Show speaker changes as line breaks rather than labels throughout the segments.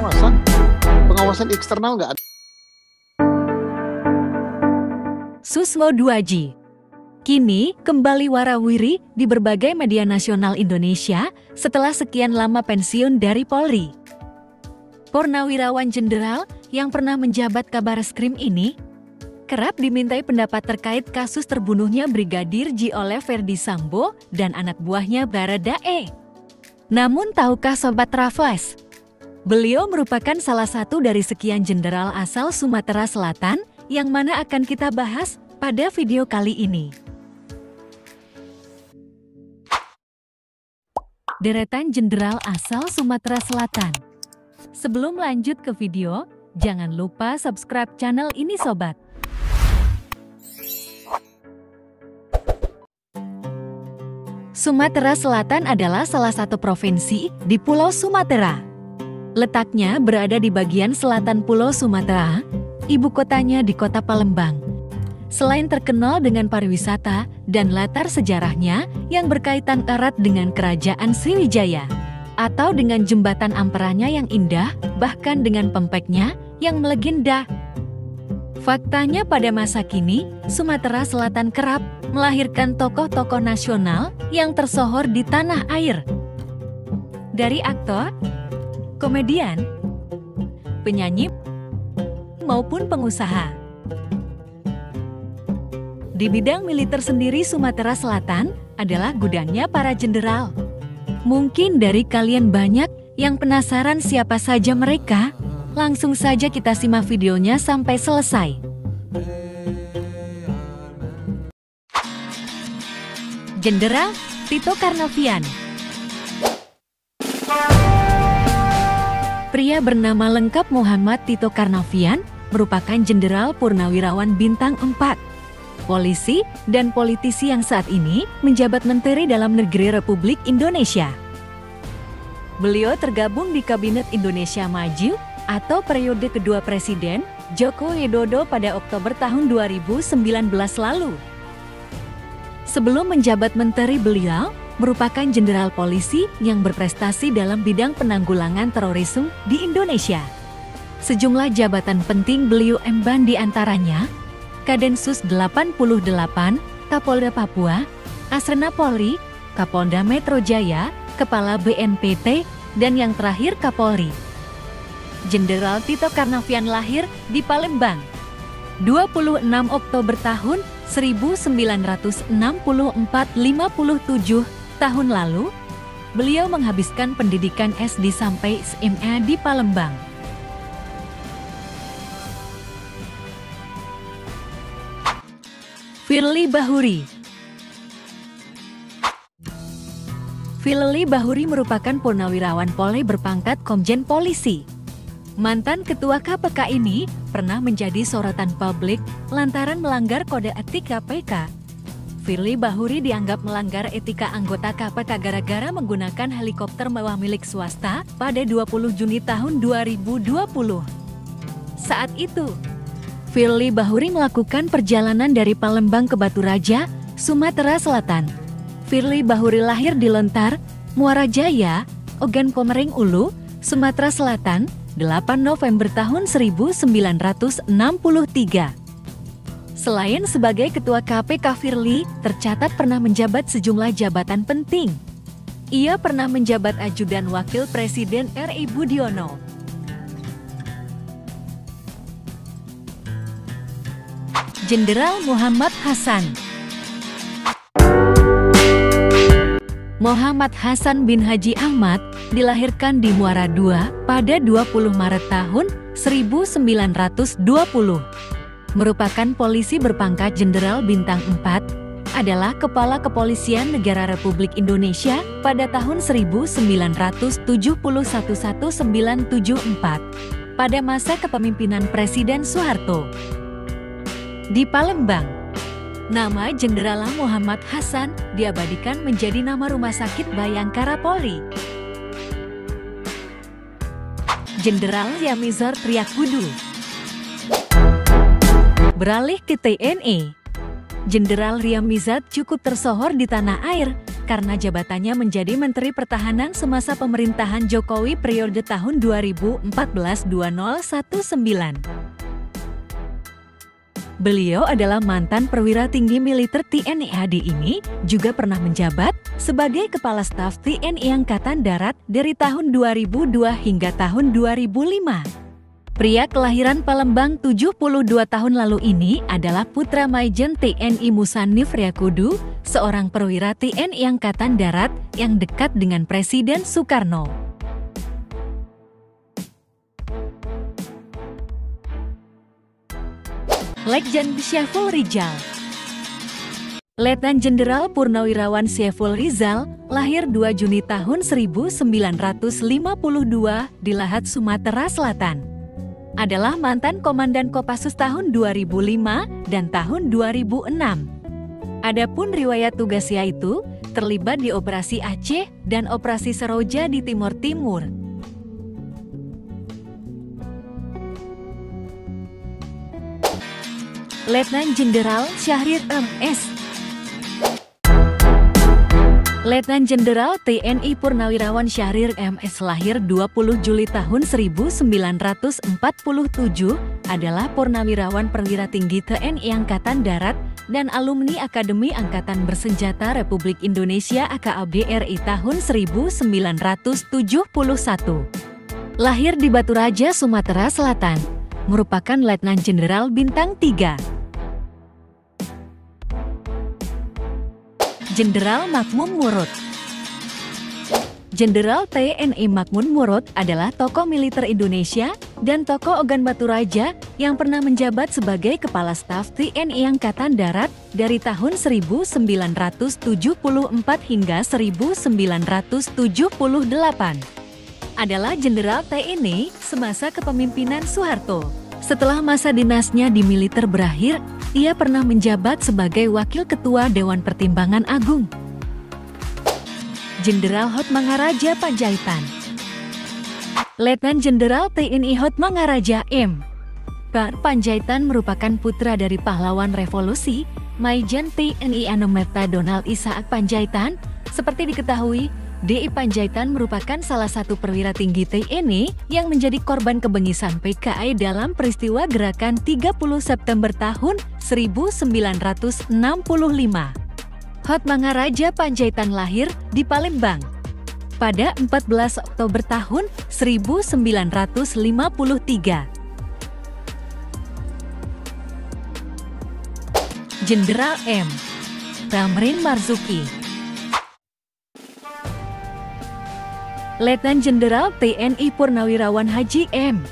pengawasan. Pengawasan eksternal nggak ada.
Susmo Duaji kini kembali warawiri di berbagai media nasional Indonesia setelah sekian lama pensiun dari Polri. Purnawirawan Jenderal yang pernah menjabat Kabareskrim ini kerap dimintai pendapat terkait kasus terbunuhnya Brigadir J oleh Verdi Sambo dan anak buahnya Baradae. Namun tahukah Sobat Trafas? Beliau merupakan salah satu dari sekian jenderal asal Sumatera Selatan yang mana akan kita bahas pada video kali ini. Deretan jenderal asal Sumatera Selatan. Sebelum lanjut ke video, jangan lupa subscribe channel ini Sobat. Sumatera Selatan adalah salah satu provinsi di Pulau Sumatera. Letaknya berada di bagian selatan Pulau Sumatera, ibu kotanya di kota Palembang. Selain terkenal dengan pariwisata dan latar sejarahnya yang berkaitan erat dengan Kerajaan Sriwijaya, atau dengan jembatan Amperanya yang indah, bahkan dengan pempeknya yang melegenda. Faktanya pada masa kini, Sumatera Selatan kerap melahirkan tokoh-tokoh nasional yang tersohor di tanah air. Dari aktor, komedian, penyanyi, maupun pengusaha. Di bidang militer sendiri Sumatera Selatan adalah gudangnya para jenderal. Mungkin dari kalian banyak yang penasaran siapa saja mereka, langsung saja kita simak videonya sampai selesai. Jenderal Tito Karnavian. Pria bernama lengkap Muhammad Tito Karnavian merupakan jenderal purnawirawan bintang 4. Polisi dan politisi yang saat ini menjabat Menteri Dalam Negeri Republik Indonesia. Beliau tergabung di Kabinet Indonesia Maju atau periode kedua Presiden Joko Widodo pada Oktober tahun 2019 lalu. Sebelum menjabat menteri, beliau merupakan jenderal polisi yang berprestasi dalam bidang penanggulangan terorisme di Indonesia. Sejumlah jabatan penting beliau emban di antaranya Kadensus 88, Kapolda Papua, Asrena Polri, Kapolda Metro Jaya, Kepala BNPT, dan yang terakhir Kapolri. Jenderal Tito Karnavian lahir di Palembang, 26 Oktober tahun 1964, 57 tahun lalu. Beliau menghabiskan pendidikan SD sampai SMA di Palembang. Firly Bahuri. Firly Bahuri merupakan purnawirawan Polri berpangkat Komjen Polisi. Mantan ketua KPK ini pernah menjadi sorotan publik lantaran melanggar kode etik KPK. Firly Bahuri dianggap melanggar etika anggota KPK gara-gara menggunakan helikopter mewah milik swasta pada 20 Juni tahun 2020. Saat itu, Firly Bahuri melakukan perjalanan dari Palembang ke Batu Raja, Sumatera Selatan. Firly Bahuri lahir di Lontar, Muara Jaya, Ogan Komering Ulu, Sumatera Selatan, 8 November tahun 1963. Selain sebagai ketua KPK, Firly tercatat pernah menjabat sejumlah jabatan penting. Ia pernah menjabat ajudan Wakil Presiden RI Budiono. Jenderal Muhammad Hasan. Muhammad Hasan bin Haji Ahmad dilahirkan di Muara II pada 20 Maret tahun 1920. Merupakan polisi berpangkat jenderal bintang 4, adalah Kepala Kepolisian Negara Republik Indonesia pada tahun 1974 pada masa kepemimpinan Presiden Soeharto. Di Palembang, nama Jenderal Muhammad Hasan diabadikan menjadi nama Rumah Sakit Bayangkara Polri. Jenderal Yamizar Triakudu. Beralih ke TNI, Jenderal Yamizar cukup tersohor di tanah air karena jabatannya menjadi Menteri Pertahanan semasa pemerintahan Jokowi periode tahun 2014-2019. Beliau adalah mantan perwira tinggi militer TNI AD ini juga pernah menjabat sebagai Kepala Staf TNI Angkatan Darat dari tahun 2002 hingga tahun 2005. Pria kelahiran Palembang 72 tahun lalu ini adalah putra Maijen TNI Musannif Ryakudu, seorang perwira TNI Angkatan Darat yang dekat dengan Presiden Soekarno. Letjen Syaful Rizal. Letnan Jenderal Purnawirawan Syaful Rizal lahir 2 Juni tahun 1952 di Lahat, Sumatera Selatan. Adalah mantan Komandan Kopassus tahun 2005 dan tahun 2006. Adapun riwayat tugasnya itu terlibat di Operasi Aceh dan Operasi Seroja di Timur Timur. Letnan Jenderal Syahrir M.S. Letnan Jenderal TNI Purnawirawan Syahrir M.S. lahir 20 Juli tahun 1947, adalah purnawirawan perwira tinggi TNI Angkatan Darat dan alumni Akademi Angkatan Bersenjata Republik Indonesia AKAB RI tahun 1971. Lahir di Batu Raja, Sumatera Selatan, merupakan Letnan Jenderal bintang 3. Jenderal Makmun Murad. Jenderal TNI Makmun Murad adalah tokoh militer Indonesia dan tokoh Ogan Batu Raja yang pernah menjabat sebagai Kepala Staf TNI Angkatan Darat dari tahun 1974 hingga 1978. Adalah Jenderal TNI semasa kepemimpinan Soeharto. Setelah masa dinasnya di militer berakhir, ia pernah menjabat sebagai Wakil Ketua Dewan Pertimbangan Agung. Jenderal Hotmangaraja Panjaitan. Letnan Jenderal TNI Hotmangaraja M. Panjaitan merupakan putra dari pahlawan revolusi, Maijen TNI Anomerta Donald Isaak Panjaitan. Seperti diketahui, DI Panjaitan merupakan salah satu perwira tinggi TNI yang menjadi korban kebengisan PKI dalam peristiwa gerakan 30 September tahun 1965. Hotmangaraja Panjaitan lahir di Palembang pada 14 Oktober tahun 1953. Jenderal M. Thamrin Marzuki. Letnan Jenderal TNI Purnawirawan Haji M.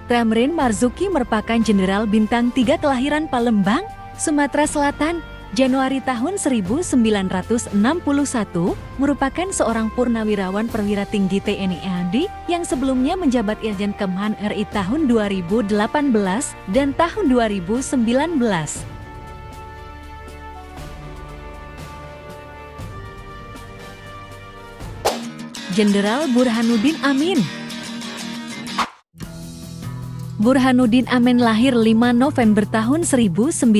Thamrin Marzuki merupakan Jenderal bintang 3 kelahiran Palembang, Sumatera Selatan, Januari tahun 1961, merupakan seorang purnawirawan perwira tinggi TNI AD yang sebelumnya menjabat Irjen Kemhan RI tahun 2018 dan tahun 2019. Jenderal Burhanuddin Amin. Burhanuddin Amin lahir 5 November tahun 1952,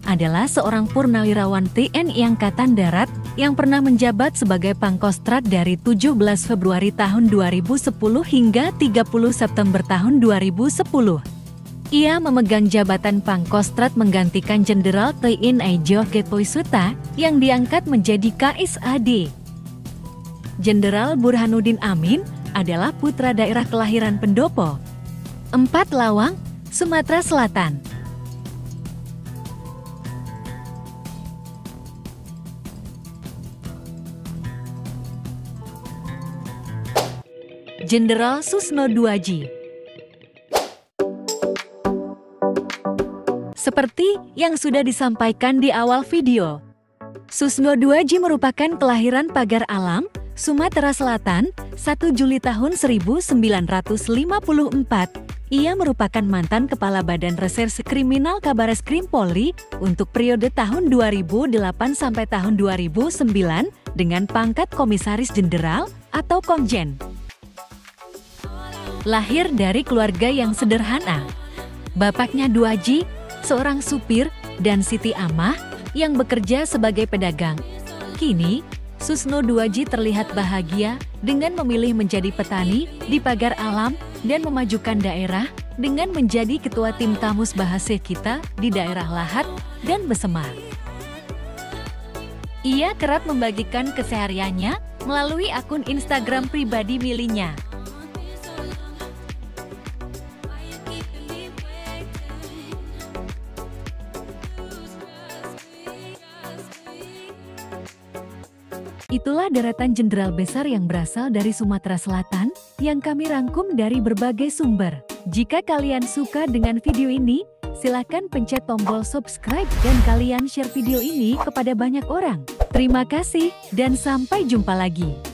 adalah seorang purnawirawan TNI Angkatan Darat yang pernah menjabat sebagai Pangkostrat dari 17 Februari tahun 2010 hingga 30 September tahun 2010. Ia memegang jabatan Pangkostrat menggantikan Jenderal TNI George Poisuta yang diangkat menjadi KSAD. Jenderal Burhanuddin Amin adalah putra daerah kelahiran Pendopo, 4 Lawang, Sumatera Selatan. Jenderal Susno Duaji. Seperti yang sudah disampaikan di awal video, Susno Duaji merupakan kelahiran Pagar Alam, Sumatera Selatan, 1 Juli tahun 1954. Ia merupakan mantan Kepala Badan Reserse Kriminal Kabareskrim Polri untuk periode tahun 2008 sampai tahun 2009 dengan pangkat Komisaris Jenderal atau Komjen. Lahir dari keluarga yang sederhana. Bapaknya Duaji, seorang supir, dan Siti Amah yang bekerja sebagai pedagang. Kini, Susno 2G terlihat bahagia dengan memilih menjadi petani di pagar alam dan memajukan daerah dengan menjadi ketua tim Tamus Bahasa Kita di daerah Lahat dan Besemar. Ia kerap membagikan kesehariannya melalui akun Instagram pribadi miliknya. Itulah deretan jenderal besar yang berasal dari Sumatera Selatan yang kami rangkum dari berbagai sumber. Jika kalian suka dengan video ini, silakan pencet tombol subscribe dan kalian share video ini kepada banyak orang. Terima kasih dan sampai jumpa lagi.